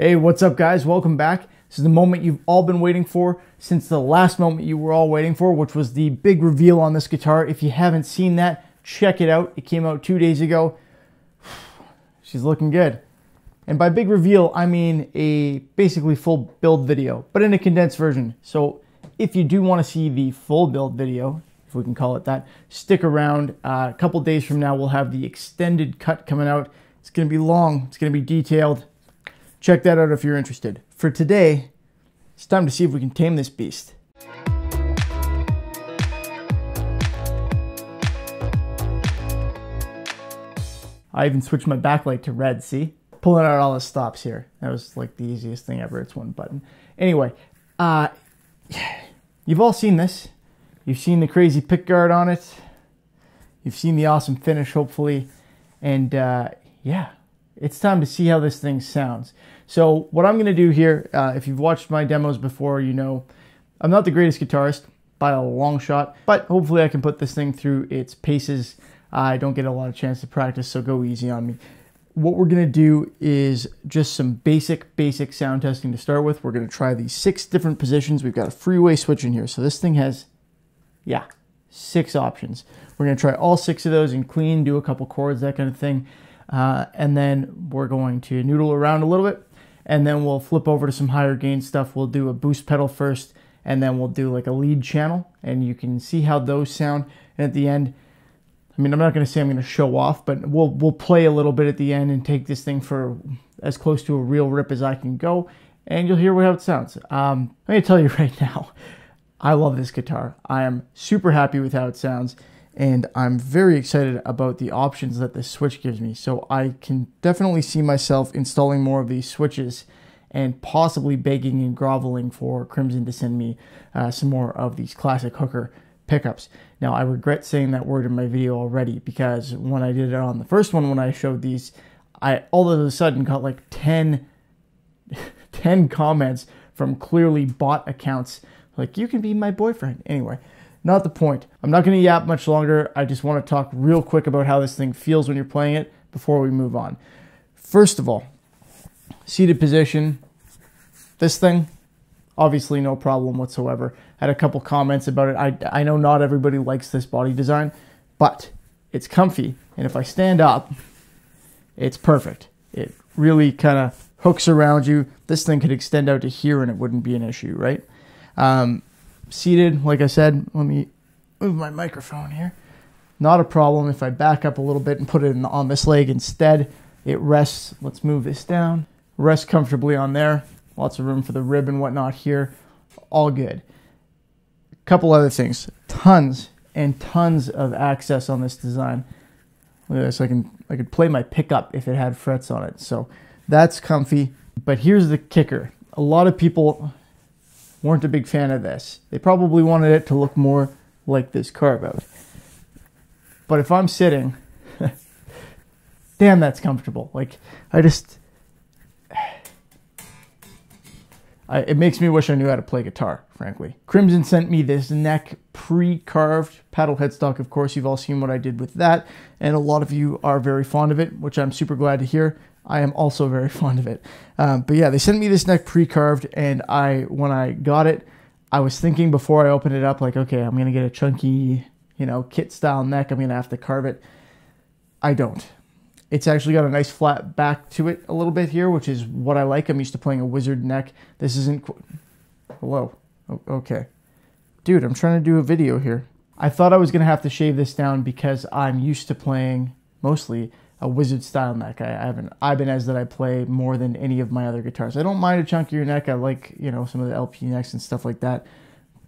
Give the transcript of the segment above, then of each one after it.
Hey, what's up guys? Welcome back. This is the moment you've all been waiting for since the last moment you were all waiting for, which was the big reveal on this guitar. If you haven't seen that, check it out. It came out 2 days ago. She's looking good. And by big reveal, I mean a basically full build video, but in a condensed version. So if you do want to see the full build video, if we can call it that, stick around. A couple days from now, we'll have the extended cut coming out. It's going to be long. It's going to be detailed. Check that out if you're interested. For today, it's time to see if we can tame this beast. I even switched my backlight to red, see? Pulling out all the stops here. That was like the easiest thing ever. It's one button. Anyway, you've all seen this. You've seen the crazy pickguard on it. You've seen the awesome finish, hopefully. And yeah, it's time to see how this thing sounds. So what I'm going to do here, if you've watched my demos before, you know I'm not the greatest guitarist by a long shot, but hopefully I can put this thing through its paces. I don't get a lot of chance to practice, so go easy on me. What we're going to do is just some basic sound testing to start with. We're going to try these 6 different positions. We've got a freeway switch in here. So this thing has, 6 options. We're going to try all 6 of those in clean, do a couple chords, that kind of thing. And then we're going to noodle around a little bit. And then we'll flip over to some higher gain stuff. We'll do a boost pedal first, and then we'll do like a lead channel. And you can see how those sound. And at the end, I mean, I'm not going to say I'm going to show off, but we'll play a little bit at the end and take this thing for as close to a real rip as I can go. And you'll hear how it sounds. I'm going to tell you right now, I love this guitar. I am super happy with how it sounds. And I'm very excited about the options that this switch gives me. So I can definitely see myself installing more of these switches and possibly begging and groveling for Crimson to send me some more of these classic hooker pickups. Now, I regret saying that word in my video already, because when I did it on the first one, when I showed these, I all of a sudden got like 10 comments from clearly bot accounts like, you can be my boyfriend. Anyway, not the point. I'm not going to yap much longer. I just want to talk real quick about how this thing feels when you're playing it before we move on. First of all, seated position. This thing, obviously no problem whatsoever. I had a couple comments about it. I know not everybody likes this body design, but it's comfy. And if I stand up, it's perfect. It really kind of hooks around you. This thing could extend out to here and it wouldn't be an issue, right? Seated, like I said, let me move my microphone here. Not a problem. If I back up a little bit and put it on this leg instead, it rests. Let's move this down. Rest comfortably on there. Lots of room for the rib and whatnot here. All good. Couple other things. Tons and tons of access on this design. Look at this. I could play my pickup if it had frets on it. So that's comfy. But here's the kicker. A lot of people weren't a big fan of this. They probably wanted it to look more like this carve out. But if I'm sitting, damn, that's comfortable. Like, it makes me wish I knew how to play guitar, frankly. Crimson sent me this neck pre-carved paddle headstock. Of course, you've all seen what I did with that, and a lot of you are very fond of it, which I'm super glad to hear. I am also very fond of it. But yeah, they sent me this neck pre-carved, and when I got it, I was thinking before I opened it up, like, okay, I'm going to get a chunky, kit-style neck. I'm going to have to carve it. I don't. It's actually got a nice flat back to it a little bit here, which is what I like. I'm used to playing a wizard neck. This isn't... Hello. Okay. Dude, I'm trying to do a video here. I thought I was going to have to shave this down because I'm used to playing mostly a wizard style neck. I have an Ibanez that I play more than any of my other guitars. I don't mind a chunkier neck. I like, some of the LP necks and stuff like that.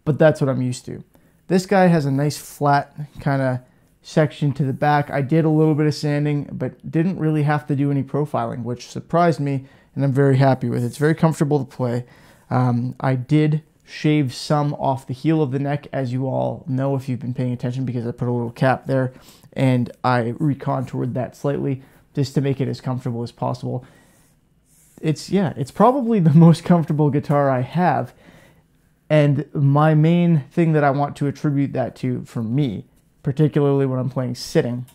But that's what I'm used to. This guy has a nice flat kind of section to the back. I did a little bit of sanding, but didn't really have to do any profiling, which surprised me, and I'm very happy with it. It's very comfortable to play. I did shave some off the heel of the neck, as you all know if you've been paying attention, because I put a little cap there, and I recontoured that slightly just to make it as comfortable as possible. It's probably the most comfortable guitar I have, and my main thing that I want to attribute that to, for me, particularly when I'm playing sitting,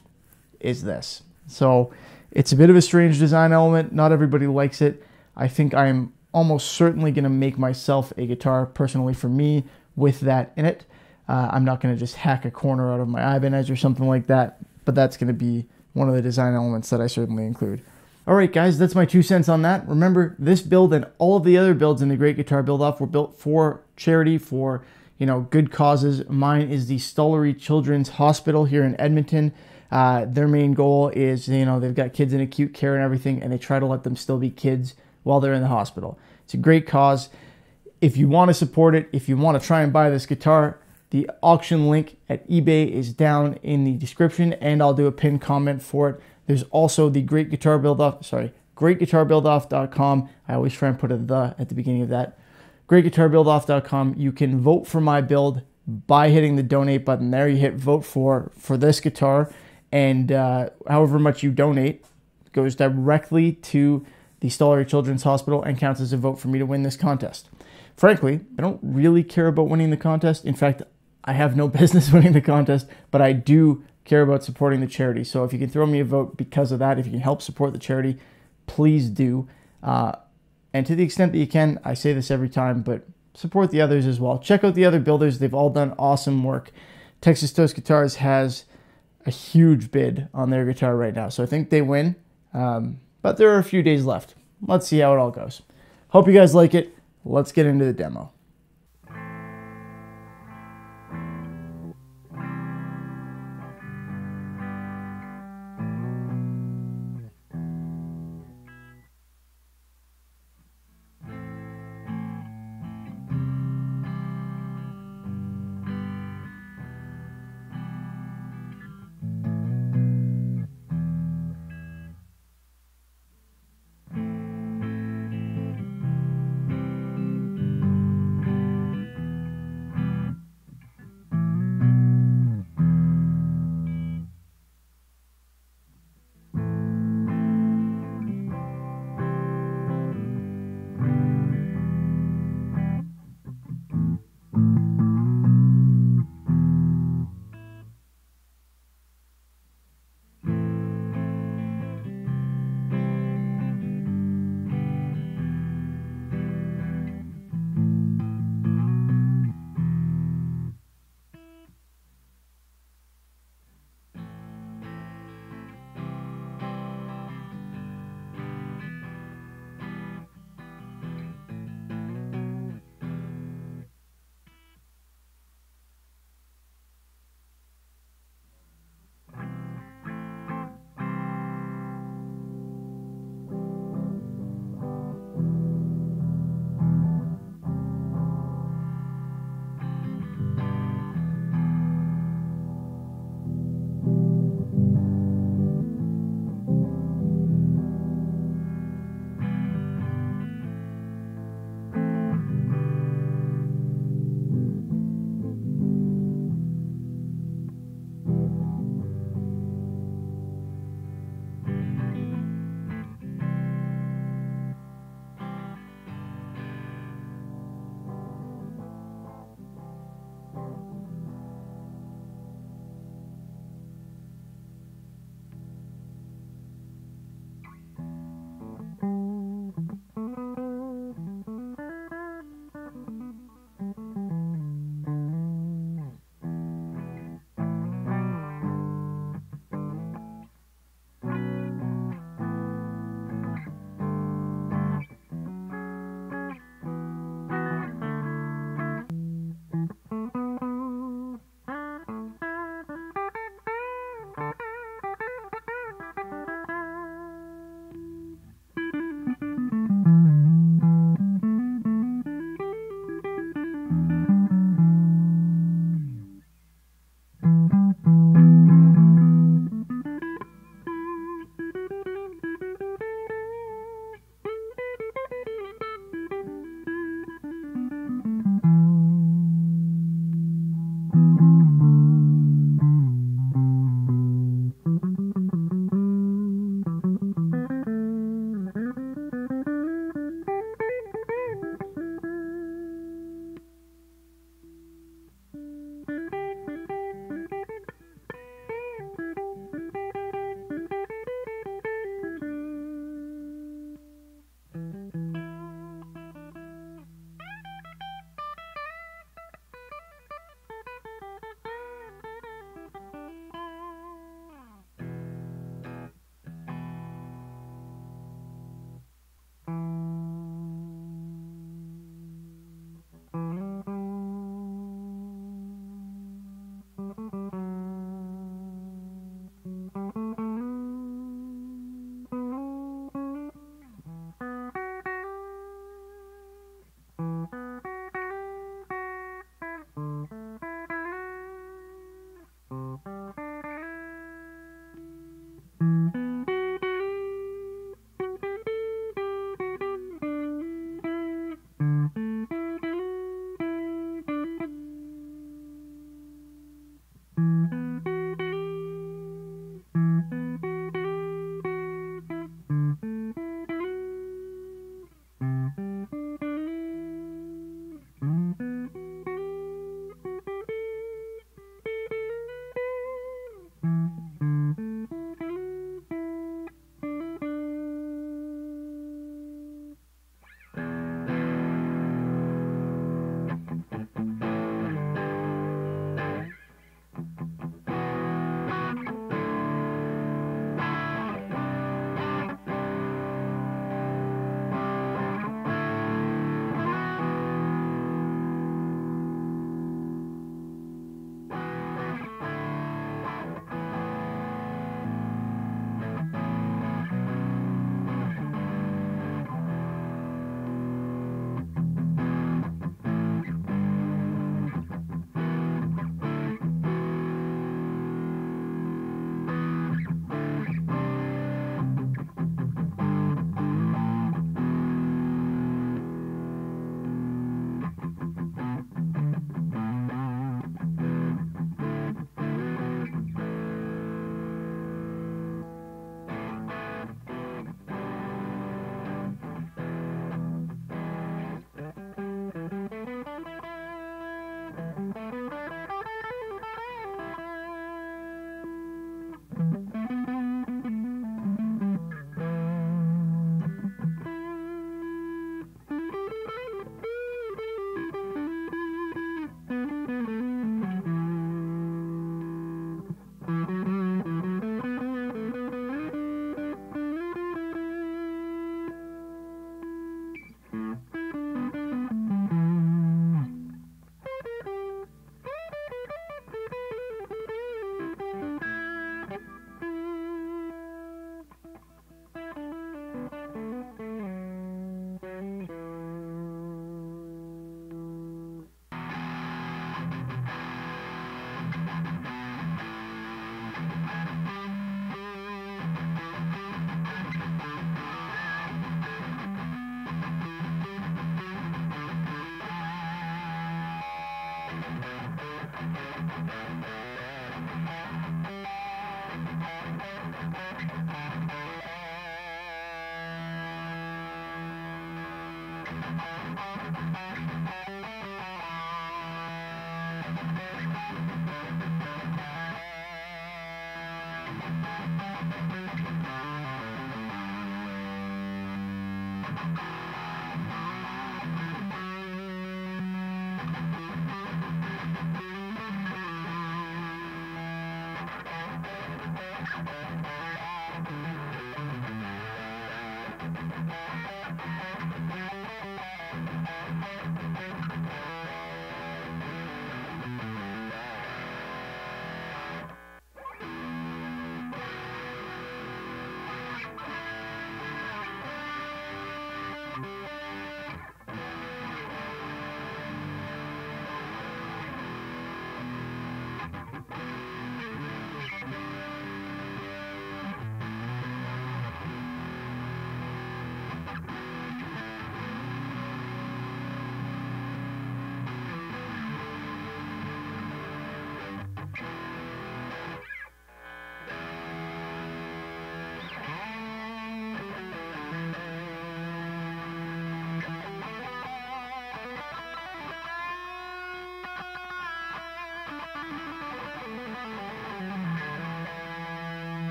is this. So it's a bit of a strange design element. Not everybody likes it. I think I'm almost certainly going to make myself a guitar personally for me with that in it. I'm not going to just hack a corner out of my Ibanez or something like that, but that's going to be one of the design elements that I certainly include. All right, guys, that's my 2 cents on that. Remember, this build and all of the other builds in the Great Guitar Build-Off were built for charity, for, you know, good causes. Mine is the Stollery Children's Hospital here in Edmonton. Their main goal is, you know, they've got kids in acute care and everything, and they try to let them still be kids while they're in the hospital. It's a great cause. If you want to support it, if you want to try and buy this guitar, the auction link at eBay is down in the description, and I'll do a pinned comment for it. There's also the Great Guitar Build-Off, greatguitarbuildoff.com. I always try and put a "the" at the beginning of that. Greatguitarbuildoff.com. You can vote for my build by hitting the donate button there. You hit vote for this guitar, and however much you donate goes directly to the Stollery Children's Hospital and counts as a vote for me to win this contest. Frankly, I don't really care about winning the contest. In fact, I have no business winning the contest, but I do care about supporting the charity. So if you can throw me a vote because of that, if you can help support the charity, please do. And to the extent that you can, I say this every time, but support the others as well. Check out the other builders. They've all done awesome work. Texas Toast Guitars has a huge bid on their guitar right now, so I think they win. But there are a few days left. Let's see how it all goes. Hope you guys like it. Let's get into the demo.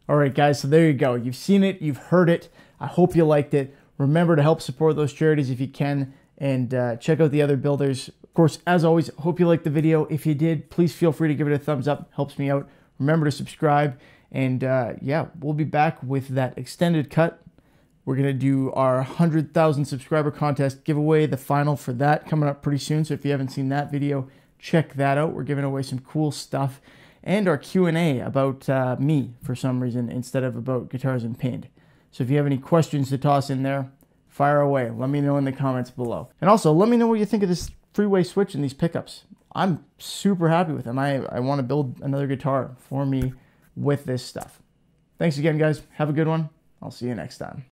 All right, guys, so there you go. You've seen it, you've heard it. I hope you liked it. Remember to help support those charities if you can, and check out the other builders. Of course, as always, hope you liked the video. If you did, please feel free to give it a thumbs up. Helps me out. Remember to subscribe, and yeah, we'll be back with that extended cut. We're going to do our 100,000 subscriber contest giveaway, the final for that, coming up pretty soon. So if you haven't seen that video, check that out. We're giving away some cool stuff. And our Q&A about me, for some reason, instead of about guitars and paint. So if you have any questions to toss in there, fire away. Let me know in the comments below. And also, let me know what you think of this freeway switch and these pickups. I'm super happy with them. I want to build another guitar for me with this stuff. Thanks again, guys. Have a good one. I'll see you next time.